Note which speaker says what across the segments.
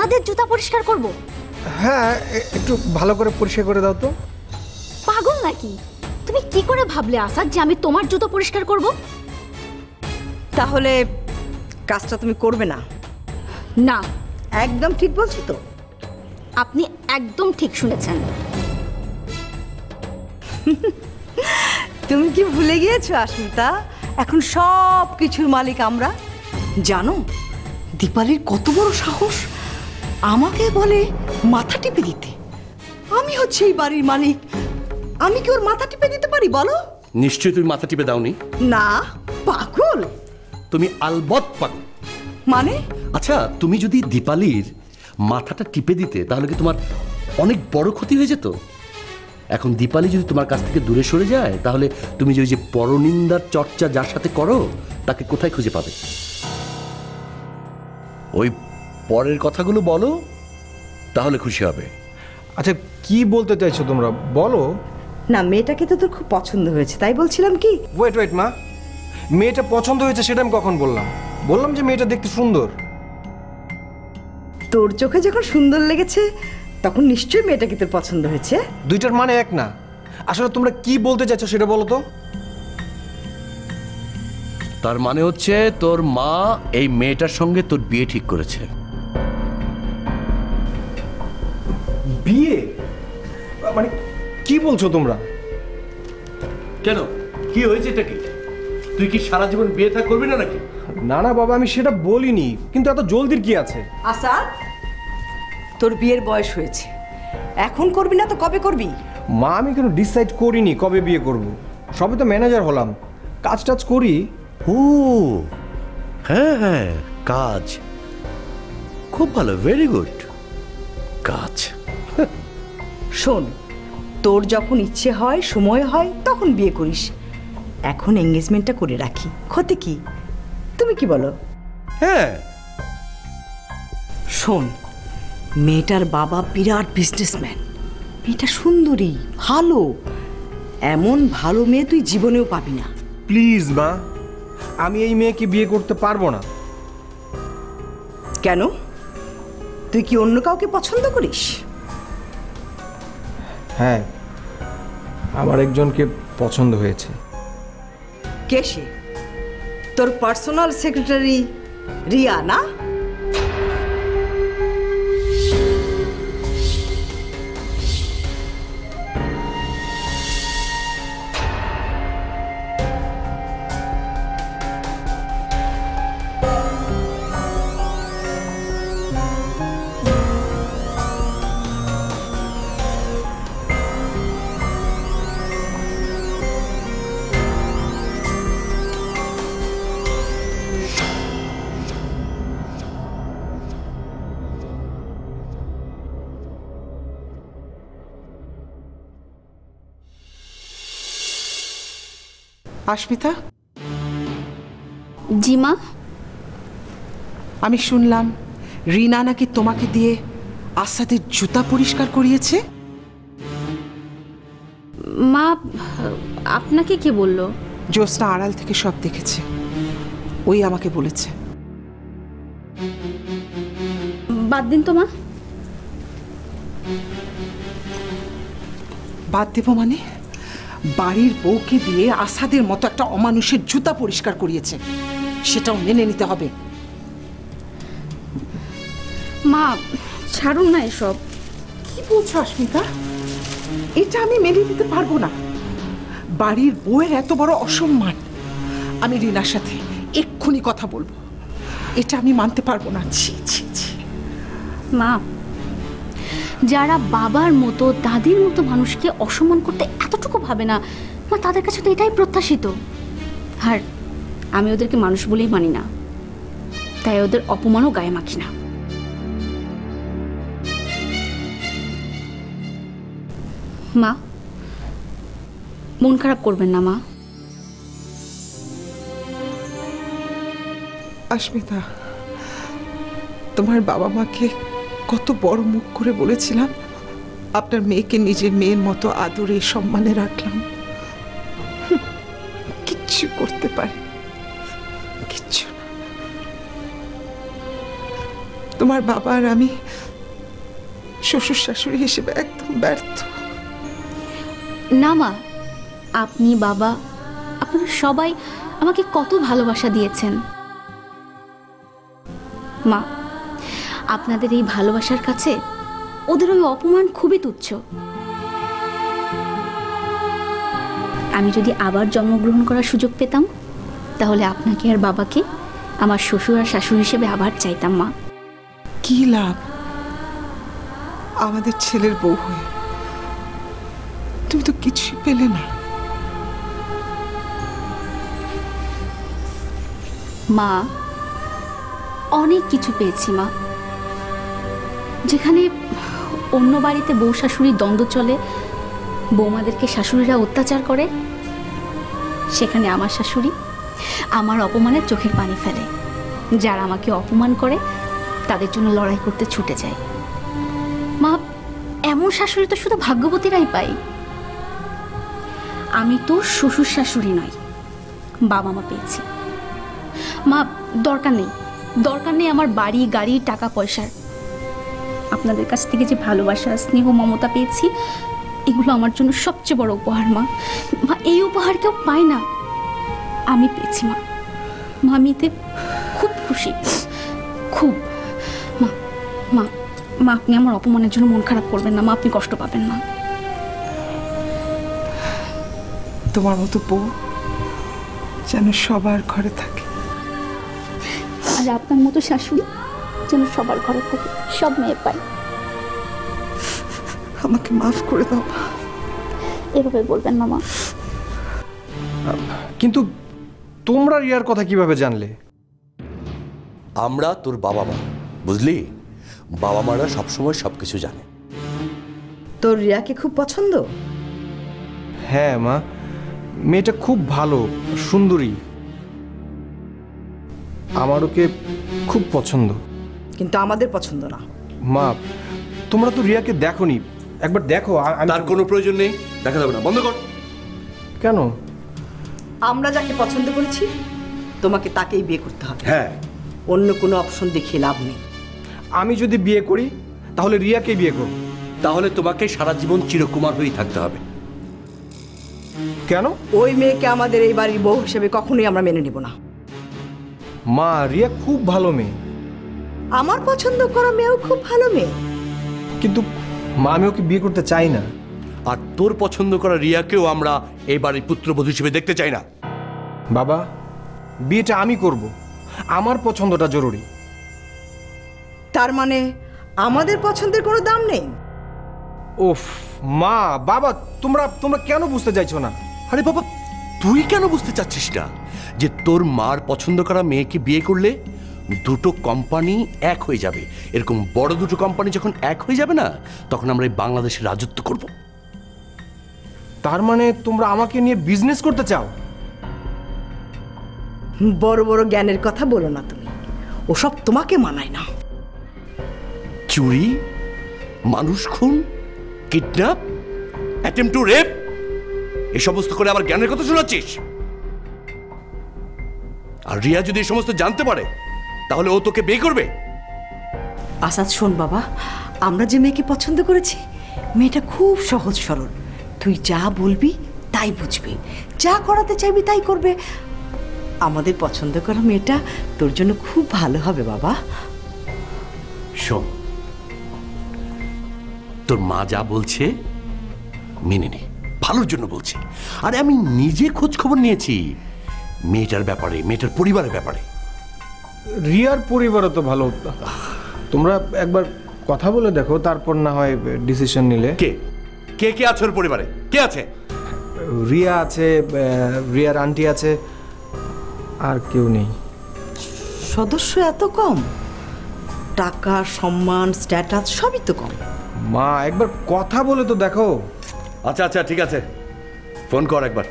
Speaker 1: আসাদের জুতা পরিষ্কার করব?
Speaker 2: হ্যাঁ, একটু ভালো করে পরিষ্কার করে দাও তো।
Speaker 1: পাগল নাকি তুমি? কি করে ভাবলে আসাদ যে আমি তোমার জুতো পরিষ্কার করব?
Speaker 3: তাহলে কাজটা তুমি করবে না?
Speaker 1: না।
Speaker 3: একদম ঠিক বলছো তো?
Speaker 1: আপনি একদম ঠিক শুনেছেন।
Speaker 3: তুমি কি ভুলে গিয়েছো আস্মিতা, এখন সব কিছুর মালিক আমরা? জানো দীপালির কত বড় সাহস, আমাকে বলে মাথা টিপে দিতে। আমি হচ্ছে এই বাড়ির মালিক, আমি কি ওর মাথা টিপে দিতে পারি বলো?
Speaker 4: নিশ্চয়ই তুমি মাথা টিপে দাওনি।
Speaker 3: না, পাগল
Speaker 4: তুমি আলবৎ পাগল।
Speaker 3: মানে?
Speaker 4: আচ্ছা, তুমি যদি দীপালির মাথাটা টিপে দিতে তাহলে কি তোমার অনেক বড় ক্ষতি হয়ে যেত? এখন দীপালি যদি তোমার কাছ থেকে দূরে সরে যায় তাহলে তুমি যে ওই যে পরনিন্দার চর্চা যার সাথে করো তাকে কোথায় খুঁজে পাবে? ওই পরের কথাগুলো বলো, তাহলে খুশি হবে।
Speaker 2: আচ্ছা, কি বলতে চাইছো তোমরা, বলো।
Speaker 3: না, মেয়েটাকে তো তোর খুব পছন্দ হয়েছে, তাই বলছিলাম কি।
Speaker 2: ওয়েট মা, মেয়েটা পছন্দ হয়েছে সেটা আমি কখন বললাম? বললাম যে মেয়েটা দেখতে সুন্দর।
Speaker 3: তোর চোখে যখন সুন্দর লেগেছে তখন নিশ্চয়ই মেয়েটাকে তোর পছন্দ হয়েছে।
Speaker 2: দুইটার মানে এক না। আসলে তোমরা কি বলতে চাইছো সেটা বলো তো।
Speaker 4: তার মানে হচ্ছে তোর মা এই মেয়েটার সঙ্গে তোর বিয়ে ঠিক করেছে।
Speaker 2: বিয়ে? মানে কি বলছো তোমরা?
Speaker 4: কেন, কি হয়েছে? এটা কি তুই কি সারা জীবন বিয়ে থা করবি না নাকি?
Speaker 2: না না বাবা, আমি সেটা বলিনি, কিন্তু এত জলদির কি আছে?
Speaker 3: আসাদ, তোর বিয়ের বয়স হয়েছে, এখন করবি না তো কবে করবি?
Speaker 2: মা, আমি কেন ডিসাইড করিনি কবে বিয়ে করব। সবে তো ম্যানেজার হলাম, কাজ টাজ করি।
Speaker 4: ও হ্যাঁ হ্যাঁ, কাজ খুব ভালো, ভেরি গুড। কাজ
Speaker 3: শোন, তোর যখন ইচ্ছে হয়, সময় হয়, তখন বিয়ে করিস। এখন এঙ্গেজমেন্টটা করে রাখি, ক্ষতি কি? তুমি কি বলো?
Speaker 4: হ্যাঁ।
Speaker 3: শোন, মেয়েটার বাবা বিরাট বিজনেসম্যান, মেয়েটা সুন্দরী, ভালো, এমন ভালো মেয়ে তুই জীবনেও পাবি না।
Speaker 2: প্লিজ মা, আমি এই মেয়েকে বিয়ে করতে পারবো না।
Speaker 3: কেন? তুই কি অন্য কাউকে পছন্দ করিস?
Speaker 2: হ্যাঁ, আমার একজনকে পছন্দ হয়েছে।
Speaker 3: কে সে? তোর পার্সোনাল সেক্রেটারি রিয়া না?
Speaker 5: আস্মিতা,
Speaker 1: জি মা।
Speaker 5: আমি শুনলাম রিনা নাকি তোমাকে দিয়ে আসাদের জুতা পরিষ্কার করিয়েছে।
Speaker 1: মা, আপনাকে কে বললো?
Speaker 5: জ্যোৎস্না আড়াল থেকে সব দেখেছে, ওই আমাকে বলেছে।
Speaker 1: বাদ দিন তো মা।
Speaker 5: বাদ দেব মানে? বাড়ির বউকে দিয়ে আসাদের মতো একটা অমানুষের জুতা পরিষ্কার করিয়েছে, সেটাও মেনে নিতে হবে।
Speaker 1: মা ছাড়ুন না এসব।
Speaker 5: কি বলছো আস্মিতা? এটা আমি মেনে নিতে পারবো না। বাড়ির বউয়ের এত বড় অসম্মান। আমি রিনার সাথে এক্ষুনি কথা বলবো, এটা আমি মানতে পারবো না। ছি ছি ছি।
Speaker 1: মা, যারা বাবার মতো দাদির মতো মানুষকে অসম্মান করতে এতটুকু ভাবে না, মা তাদের কাছে তো এটাই প্রত্যাশিত। আর আমি ওদেরকে মানুষ বলেই মানি না, তাই ওদের অপমানও গায়ে মাখি না। মা, মন খারাপ করবেন না মা।
Speaker 5: আস্মিতা, তোমার বাবা মাকে কত বড় মুখ করে বলেছিলাম, আপনার মেয়েকে নিজের মেয়ের মতো আদরে সম্মানে রাখলাম। কিচ্ছু করতে পারে, কিচ্ছু না। তোমার বাবা আর আমি শ্বশুর শাশুড়ি হিসেবে একদম ব্যর্থ।
Speaker 1: না মা, আপনি, বাবা, আপনারা সবাই আমাকে কত ভালোবাসা দিয়েছেন। মা, আপনাদের এই ভালোবাসার কাছে ওদের ওই অপমান খুবই তুচ্ছ। আমি যদি আবার জন্মগ্রহণ করার সুযোগ পেতাম, তাহলে আপনাকে আর বাবাকে আমার শ্বশুর আর শাশুড়ি হিসেবে আবার চাইতাম মা।
Speaker 5: কি লাভ আমাদের ছেলের বউ হয়ে? তুমি তো কিছুই পেলে না।
Speaker 1: মা, অনেক কিছু পেয়েছি মা। যেখানে অন্য বাড়িতে বউ শাশুড়ির দ্বন্দ্ব চলে, বৌমাদেরকে শাশুড়িরা অত্যাচার করে, সেখানে আমার শাশুড়ি আমার অপমানের চোখের পানি ফেলে। যারা আমাকে অপমান করে তাদের জন্য লড়াই করতে ছুটে যায়। মা, এমন শাশুড়ি তো শুধু ভাগ্যবতীরাই পায়। আমি তো শ্বশুর শাশুড়ি নয়, বাবা মা পেয়েছি। মা, দরকার নেই আমার বাড়ি, গাড়ি, টাকা পয়সার। আপনাদের কাছ থেকে যে ভালোবাসা, স্নেহ, মমতা পেয়েছি, এগুলো আমার জন্য সবচেয়ে বড় উপহার মা। মা, এই উপহার কেউ পায় না, আমি পেয়েছি মা। মা, আমি এতে খুব খুশি, খুব। মা মা মা আপনি আমার অপমানের জন্য মন খারাপ করবেন না মা, আপনি কষ্ট পাবেন না।
Speaker 5: তোমার মতো বউ যেন সবার ঘরে থাকে,
Speaker 1: আর আপনার মতো শাশুড়ি যেন সবার ঘরে থাকে, সব মেয়ে পায়।
Speaker 5: আমাকে মাফ করে দাও।
Speaker 1: এভাবে বলবেন না মা।
Speaker 2: কিন্তু তোমরা রিয়ার কথা কিভাবে জানলে?
Speaker 4: আমরা তোর বাবা মা, বুঝলি? বাবা মারা সবসময় সবকিছু জানে।
Speaker 3: তোর রিয়াকে খুব পছন্দ?
Speaker 2: হ্যাঁ মা, মেয়েটা খুব ভালো, সুন্দরী, আমার ওকে খুব পছন্দ।
Speaker 3: কিন্তু আমাদের পছন্দ না।
Speaker 2: মা, তোমরা তো রিয়াকে দেখোনি, একবার দেখো।
Speaker 4: তার কোনো প্রয়োজন নেই, দেখা যাবে না, বন্ধ কর।
Speaker 2: কেন?
Speaker 3: আমরা যাকে পছন্দ করেছি তোমাকে তাকেই বিয়ে করতে হবে।
Speaker 4: হ্যাঁ,
Speaker 3: অন্য কোনো অপশন দেখিয়ে লাভ নেই।
Speaker 2: আমি যদি বিয়ে করি তাহলে রিয়াকে বিয়ে করব।
Speaker 4: তাহলে তোমাকে সারা জীবন চিরকুমার হয়েই থাকতে হবে।
Speaker 2: কেন?
Speaker 3: ওই মেয়েকে আমাদের এই বাড়ির বউ হিসেবে কখনোই আমরা মেনে নেব না।
Speaker 2: মা, রিয়া খুব ভালো মেয়ে।
Speaker 3: আমার পছন্দ করা মেয়েও খুব ভালো মেয়ে।
Speaker 2: কিন্তু মা, আমি ওকে বিয়ে করতে চাই না।
Speaker 4: আর তোর পছন্দ করা রিয়াকেও আমরা এই বাড়ির পুত্রবধূ হিসেবে দেখতে চাই না।
Speaker 2: বাবা, বিয়েটা আমি করব, আমার পছন্দটা জরুরি।
Speaker 3: তার মানে আমাদের পছন্দের কোনো দাম নেই?
Speaker 2: ওফ মা, বাবা, তোমরা কেন বুঝতে চাইছো না?
Speaker 4: আরে বাবা, তুই কেন বুঝতে চাচ্ছিস না যে তোর মার পছন্দ করা মেয়েকে বিয়ে করলে দুটো কোম্পানি এক হয়ে যাবে? এরকম বড় দুটো কোম্পানি যখন এক হয়ে যাবে না, তখন আমরা এই বাংলাদেশে রাজত্ব করব।
Speaker 2: তার মানে তোমরা আমাকে নিয়ে বিজনেস করতে চাও?
Speaker 3: বড় বড় জ্ঞানের কথা বলো না তুমি, ওসব তোমাকে মানায় না।
Speaker 4: চুরি, মানুষ খুন, কিডন্যাপ, অ্যাটেম্পট টু রেপ, এই সমস্ত করে আবার জ্ঞানের কথা শোনাচ্ছিস? আর রিয়া যদি এই সমস্ত জানতে পারে তাহলে ও তোকে বিয়ে করবে?
Speaker 3: আসাদ, শোন বাবা, আমরা যে মেয়েকে পছন্দ করেছি, মেয়েটা খুব সহজ সরল। তুই যা বলবি তাই বুঝবি, যা করাতে চাইবি তাই করবে। আমাদের পছন্দ করা মেয়েটা তোর জন্য খুব ভালো হবে বাবা।
Speaker 4: শোন, তোর মা যা বলছে মেনে নে, ভালোর জন্য বলছে। আরে আমি নিজে খোঁজ খবর নিয়েছি মেয়েটার ব্যাপারে, মেয়েটার পরিবারের ব্যাপারে।
Speaker 2: রিয়ার পরিবারও তো ভালো। তোমরা একবার কথা বলে দেখো, তারপর না হয় ডিসিশন নিলে।
Speaker 4: কে কে কে আছে ওর পরিবারে? কে আছে?
Speaker 2: রিয়া আছে, রিয়ার আন্টি আছে, আর কেউ নেই।
Speaker 3: সদস্য এত কম? টাকা, সম্মান, স্ট্যাটাস সবই তো কম।
Speaker 2: মা, একবার কথা বলে তো দেখো।
Speaker 4: আচ্ছা আচ্ছা, ঠিক আছে, ফোন কর একবার।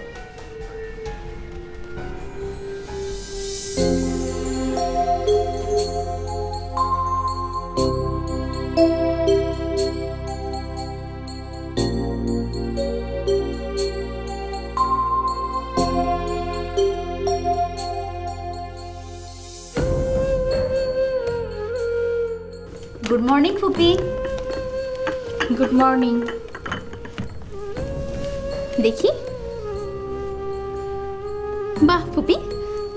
Speaker 1: গুড মর্নিং ফুপি।
Speaker 6: Good morning.
Speaker 1: দেখি, বাহ ফুপি,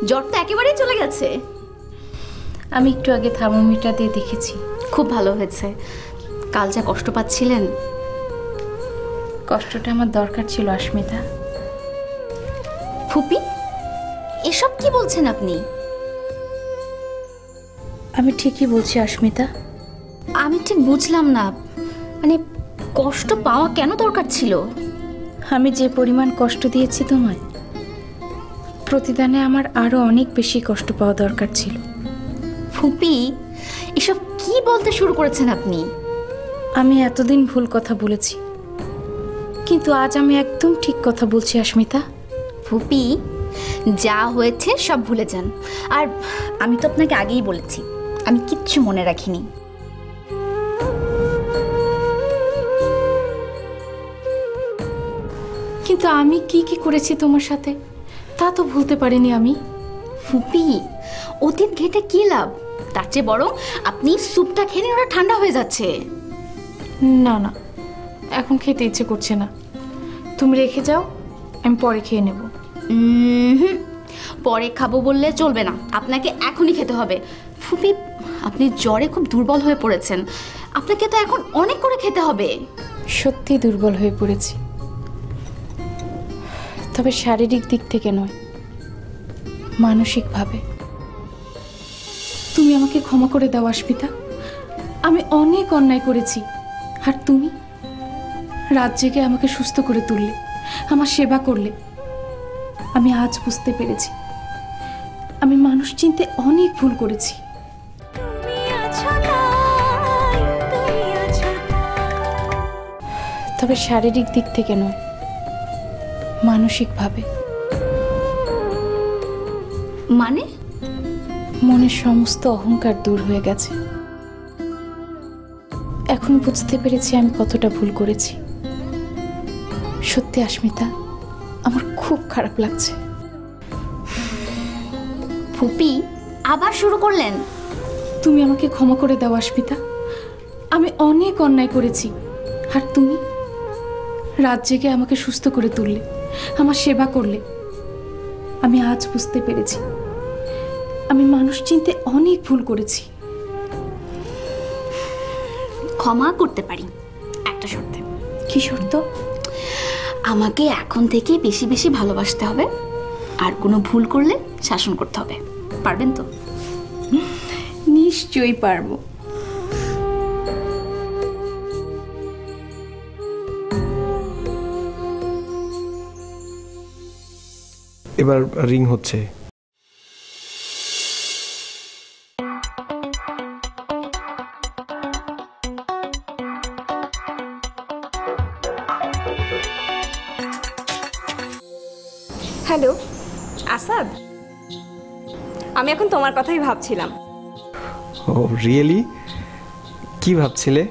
Speaker 1: জ্বর তো একেবারেই চলে গেছে।
Speaker 6: আমি একটু আগে থার্মোমিটার দিয়ে দেখেছি।
Speaker 1: খুব ভালো হয়েছে। কাল যা কষ্ট পাচ্ছিলেন।
Speaker 6: কষ্টটা আমার দরকার ছিল অস্মিতা।
Speaker 1: ফুপি, এসব কি বলছেন আপনি?
Speaker 6: আমি ঠিকই বলছি অস্মিতা।
Speaker 1: আমি ঠিক বুঝলাম না, মানে কষ্ট পাওয়া কেন দরকার ছিল?
Speaker 6: আমি যে পরিমাণ কষ্ট দিয়েছি তোমায়, প্রতিদানে আমার আরো অনেক বেশি কষ্ট পাওয়া দরকার ছিল।
Speaker 1: ফুপি, এসব কি বলতে শুরু করেছেন আপনি?
Speaker 6: আমি এতদিন ভুল কথা বলেছি, কিন্তু আজ আমি একদম ঠিক কথা বলছি অস্মিতা।
Speaker 1: ফুপি, যা হয়েছে সব ভুলে যান। আর আমি তো আপনাকে আগেই বলেছি, আমি কিচ্ছু মনে রাখিনি।
Speaker 6: কিন্তু আমি কি কি করেছি তোমার সাথে তা তো ভুলতে পারিনি আমি।
Speaker 1: ফুপি, অতীত ঘেটে কি লাভ? তার চেয়ে বরং আপনি স্যুপটা খেয়ে নিন, ওটা ঠান্ডা হয়ে যাচ্ছে।
Speaker 6: না না, এখন খেতে ইচ্ছে করছে না। তুমি রেখে যাও, আমি পরে খেয়ে নেব।
Speaker 1: হুম, পরে খাবো বললে চলবে না, আপনাকে এখনই খেতে হবে। ফুপি, আপনি জ্বরে খুব দুর্বল হয়ে পড়েছেন, আপনাকে তো এখন অনেক করে খেতে হবে।
Speaker 6: সত্যি দুর্বল হয়ে পড়েছি, তবে শারীরিক দিক থেকে নয়, মানসিকভাবে। তুমি আমাকে ক্ষমা করে দাও অস্মিতা, আমি অনেক অন্যায় করেছি। আর তুমি রাত জেগে আমাকে সুস্থ করে তুললে, আমার সেবা করলে। আমি আজ বুঝতে পেরেছি আমি মানুষ চিনতে অনেক ভুল করেছি। তবে শারীরিক দিক থেকে নয়, মানসিকভাবে।
Speaker 1: মানে?
Speaker 6: মনের সমস্ত অহংকার দূর হয়ে গেছে। এখন বুঝতে পেরেছি আমি কতটা ভুল করেছি। সত্যি অস্মিতা, আমার খুব খারাপ লাগছে।
Speaker 1: ফুপি, আবার শুরু করলেন?
Speaker 6: তুমি আমাকে ক্ষমা করে দাও অস্মিতা, আমি অনেক অন্যায় করেছি। আর তুমি রাত জেগে আমাকে সুস্থ করে তুললে, আমার সেবা করলে। আমি আজ বুঝতে পেরেছি আমি মানুষ চিনতে অনেক ভুল করেছি।
Speaker 1: ক্ষমা করতে পারি একটা শর্তে।
Speaker 6: কি শর্ত?
Speaker 1: আমাকে এখন থেকে বেশি বেশি ভালোবাসতে হবে, আর কোনো ভুল করলে শাসন করতে হবে। পারবেন তো?
Speaker 6: নিশ্চয়ই পারবো।
Speaker 2: এবার রিং হচ্ছে।
Speaker 7: হ্যালো আসাদ, আমি এখন তোমার কথাই ভাবছিলাম।
Speaker 2: ও রিয়েলি? কি ভাবছিলে?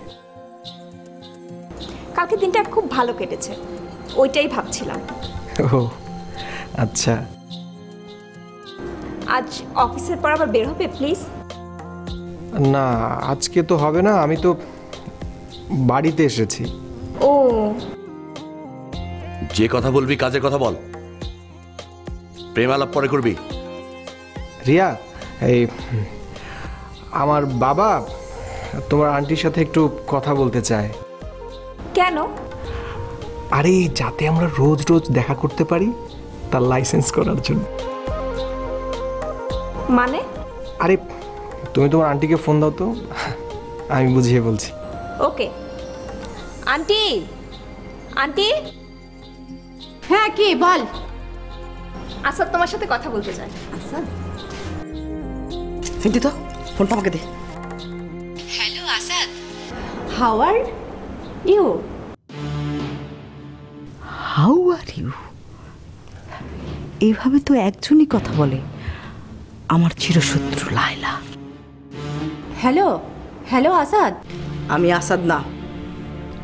Speaker 7: কালকে দিনটা খুব ভালো কেটেছে, ওইটাই ভাবছিলাম।
Speaker 2: ও আচ্ছা।
Speaker 7: আজ অফিসের পর আবার বের হবে প্লিজ?
Speaker 2: না, আজকে তো হবে না, আমি তো বাড়িতে এসেছি।
Speaker 7: ও,
Speaker 4: যে কথা বলবি কাজের কথা বল। প্রেম আলাপ পরে করবি।
Speaker 2: রিয়া, এই আমার বাবা তোমার আন্টির সাথে একটু কথা বলতে চায়।
Speaker 7: কেন?
Speaker 2: আরে যাতে আমরা রোজ রোজ দেখা করতে পারি, তার লাইসেন্স করার জন্য।
Speaker 7: মানে?
Speaker 2: আরে তুমি তোমার আন্টিকে ফোন দাও তো, আমি বুঝিয়ে বলছি।
Speaker 7: ওকে। Aunty, aunty.
Speaker 3: হ্যাঁ, কি বল?
Speaker 7: আসাদ তোমার সাথে কথা বলতে চায়। আসাদ,
Speaker 3: ফোনটি তো, ফোনটা আমাকে দে।
Speaker 1: Hello Asad.
Speaker 3: How are you? How are you? এইভাবে তো একজনই কথা বলে, আমার চিরশত্রু লায়লা।
Speaker 8: Hello hello Asad.
Speaker 3: আমি আসাদ না,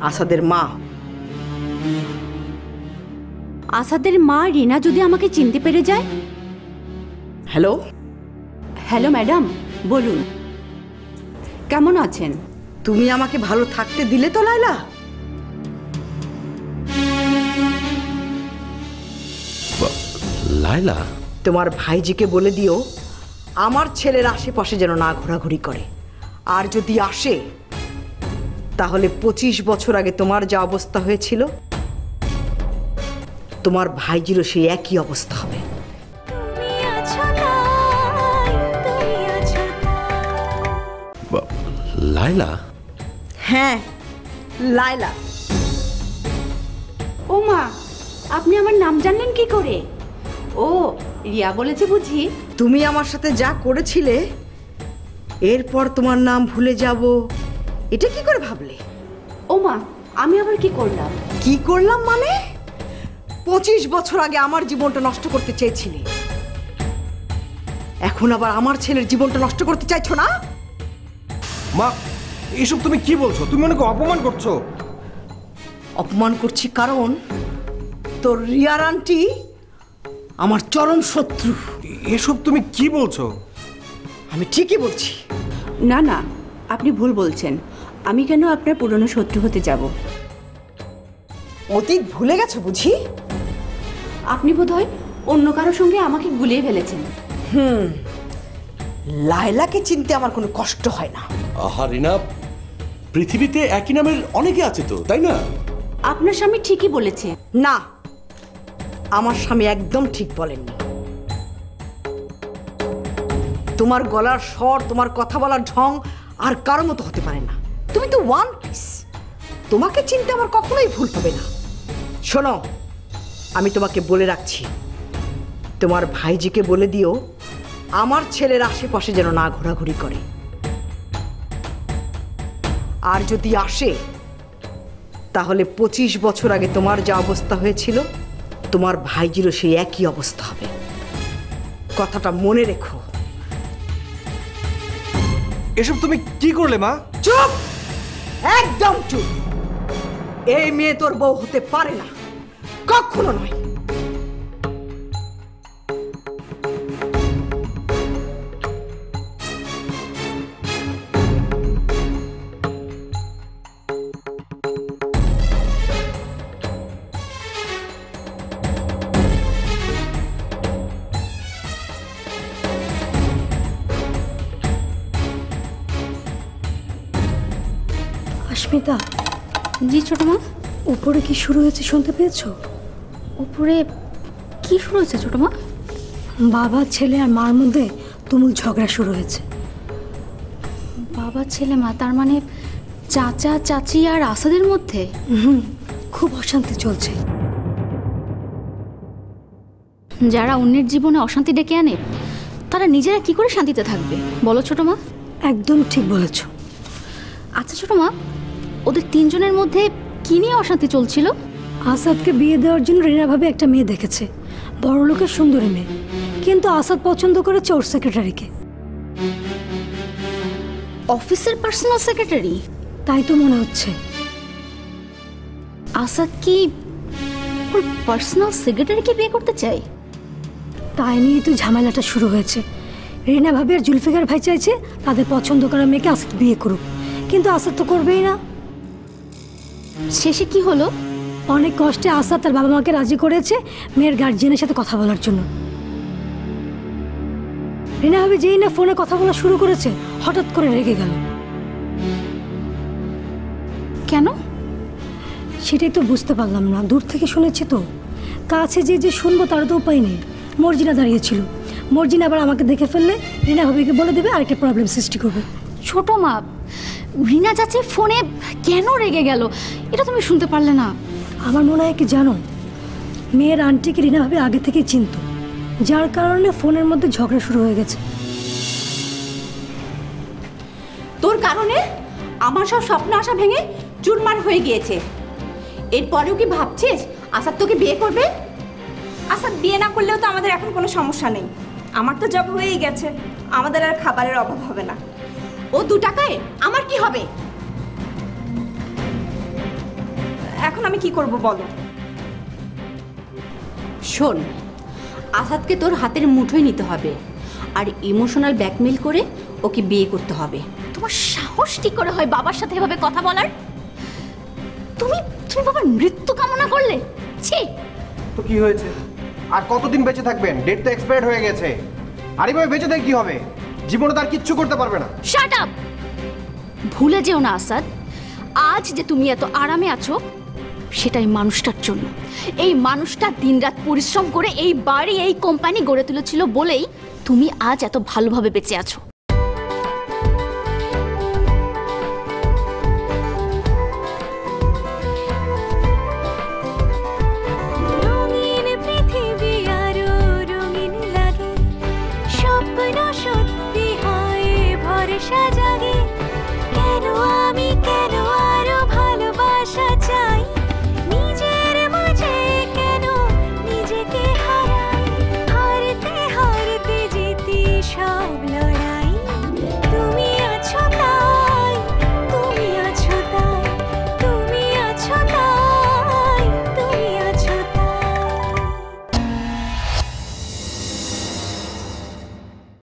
Speaker 3: আসাদের মা।
Speaker 8: আসাদের মা রিনা যদি আমাকে চিনতে পেরে যায়?
Speaker 3: হ্যালো,
Speaker 8: হ্যালো ম্যাডাম, বলুন কেমন আছেন?
Speaker 3: তুমি আমাকে ভালো থাকতে দিলে তো লায়লা?
Speaker 4: লায়লা,
Speaker 3: তোমার ভাইজিকে বলে দিও আমার ছেলের আশেপাশে যেন না ঘোরাঘুরি করে, আর যদি আসে তাহলে 25 বছর আগে তোমার যা অবস্থা হয়েছিল তোমার ভাইজিরও সেই একই অবস্থা হবে।
Speaker 4: লায়লা?
Speaker 3: হ্যাঁ, লায়লা।
Speaker 8: ও মা, আপনি আমার নাম জানলেন কি করে? ও, রিয়া বলেছে বুঝি?
Speaker 3: তুমি আমার সাথে যা করেছিলে এরপর তোমার নাম ভুলে যাব, এটা কি করে ভাবলে?
Speaker 8: ও মা, আমি আবার কি করলাম?
Speaker 3: কি করলাম মানে? 25 বছর আগে আমার জীবনটা নষ্ট করতে চেয়েছিলে, এখন আবার আমার ছেলের জীবনটা নষ্ট করতে চাইছো না?
Speaker 2: মা, এসব তুমি কি বলছো? তুমি অনেক অপমান করছো।
Speaker 3: অপমান করছি কারণ তোর রিয়ার আন্টি আমার চরম শত্রু।
Speaker 2: এসব তুমি কি বলছো?
Speaker 3: আমি ঠিকই বলছি।
Speaker 8: না না, আপনি ভুল বলছেন। আমি কেন আপনার পুরনো শত্রু হতে যাব?
Speaker 3: অতীত ভুলে গেছো বুঝি?
Speaker 8: আপনি বোধহয় অন্য কারোর সঙ্গে আমাকে গুলিয়ে ফেলেছেন।
Speaker 3: লায়লাকে চিনতে আমার কোনো কষ্ট হয় না।
Speaker 4: আহা রিনা, পৃথিবীতে একই নামের অনেকে আছে তো, তাই না?
Speaker 8: আপনার স্বামী ঠিকই বলেছে।
Speaker 3: না, আমার স্বামী একদম ঠিক বলেননি। তোমার গলার স্বর, তোমার কথা বলার ঢং আর কারো মতো হতে পারে না। তুমি তো ওয়ান পিস, তোমাকে চিনতে আমার কখনোই ভুল হবে না। শোনো, আমি তোমাকে বলে রাখছি, তোমার ভাইজিকে বলে দিও আমার ছেলের আশেপাশে যেন না ঘোরাঘুরি করে, আর যদি আসে তাহলে 25 বছর আগে তোমার যা অবস্থা হয়েছিল তোমার ভাইজিরও সেই একই অবস্থা হবে। কথাটা মনে রেখো।
Speaker 2: এসব তুমি কি করলে মা?
Speaker 3: চুপ, একদম চুপ। এই মেয়ে তোর বউ হতে পারে না, কখনো নয়।
Speaker 9: অস্মিতা,
Speaker 1: জি ছোট মা।
Speaker 9: উপরে কি শুরু হয়েছে শুনতে পেয়েছো?
Speaker 1: উপরে কি শুরু হয়েছে ছোট মা?
Speaker 9: বাবা, ছেলে আর মার মধ্যে তুমুল ঝগড়া শুরু হয়েছে।
Speaker 1: বাবা ছেলে মা, তার মানে চাচা চাচি আর আসাদের মধ্যে?
Speaker 9: খুব অশান্তি চলছে।
Speaker 1: যারা অন্যের জীবনে অশান্তি ডেকে আনে তারা নিজেরা কি করে শান্তিতে থাকবে বলো ছোট মা?
Speaker 9: একদম ঠিক বলেছ।
Speaker 1: আচ্ছা ছোট মা, ওদের তিনজনের মধ্যে কি নিয়ে অশান্তি চলছিল?
Speaker 9: আসাদকে বিয়ে দেওয়ার জন্য রিনা ভাবে একটা মেয়ে দেখেছে, বড় লোকের সুন্দরী মেয়ে, কিন্তু আসাদ পছন্দ করেছে ওর সেক্রেটারিকে।
Speaker 1: অফিসের পার্সোনাল সেক্রেটারি?
Speaker 9: তাই তো মনে হচ্ছে।
Speaker 1: আসাদ কি ওর পার্সোনাল সেক্রেটারিকে বিয়ে করতে চায়?
Speaker 9: তাই নিয়ে তো ঝামেলাটা শুরু হয়েছে। রিনা ভাবি আর জুলফিকার ভাই চাইছে তাদের পছন্দ করা মেয়েকে আসাদ বিয়ে করুক, কিন্তু আসাদ তো করবেই না।
Speaker 1: শেষে কি হলো?
Speaker 9: অনেক কষ্টে আসাদ তার বাবা মাকে রাজি করেছে মেয়ের গার্জিয়ানের সাথে কথা বলার জন্য। রিনা ভাবি যেই না ফোনে কথা বলা শুরু করেছে হঠাৎ করে রেগে গেল।
Speaker 1: কেন?
Speaker 9: সেটাই তো বুঝতে পারলাম না, দূর থেকে শুনেছি তো, কাছে যে যে শুনবো তার তো উপায় নেই। মর্জিনা দাঁড়িয়েছিল, মর্জিনা আবার আমাকে দেখে ফেললে রিনা ভাবিকে বলে দেবে আরেকটা প্রবলেম সৃষ্টি করবে।
Speaker 1: ছোট মা, রিনা চাচি ফোনে কেন রেগে গেল এটা তুমি শুনতে পারলে না?
Speaker 9: আমার মনে হয় কি জানো, মেয়ের আন্টিকে রিনা ভাবি আগে থেকেই চিনত, যার কারণে ফোনের মধ্যে ঝগড়া শুরু হয়ে গেছে।
Speaker 8: তোর কারণে আমার সব স্বপ্ন আশা ভেঙে চুরমার হয়ে গিয়েছে। এরপরেও কি ভাবছিস আসাদ তোকে বিয়ে করবে?
Speaker 7: আসাদ বিয়ে না করলেও তো আমাদের এখন কোনো সমস্যা নেই। আমার তো জব হয়েই গেছে, আমাদের আর খাবারের অভাব হবে না।
Speaker 8: ও 2 টাকায় আমার কি হবে?
Speaker 7: এখন আমি কি করব বলো?
Speaker 8: শোন, আসাদকে তোর হাতের মুঠোয় নিতে হবে আর ইমোশনাল ব্ল্যাকমেল করে ওকে বিয়ে করতে হবে।
Speaker 1: তোমার সাহস কি করে হয় বাবার সাথে এভাবে কথা বলার? তুমি তুমি বাবার মৃত্যু কামনা করলে? ছি!
Speaker 2: তো কি হয়েছে? আর কতদিন বেঁচে থাকবেন? ডেট তো এক্সপায়ার্ড হয়ে গেছে। আর এইভাবে বেঁচে থেকে কি হবে? জীবনে তার কিচ্ছু করতে পারবে না।
Speaker 1: Shut up! ভুলে যেও না আসাদ, আজ যে তুমি এত আরামে আছো সেটা এই মানুষটার জন্য। এই মানুষটা দিনরাত পরিশ্রম করে এই বাড়ি এই কোম্পানি গড়ে তুলেছিল বলেই তুমি আজ এত ভালোভাবে বেঁচে আছো।
Speaker 10: রঙিন পৃথিবী আরো রঙিন লাগে, স্বপ্ন সত্যি হয় ভরসা।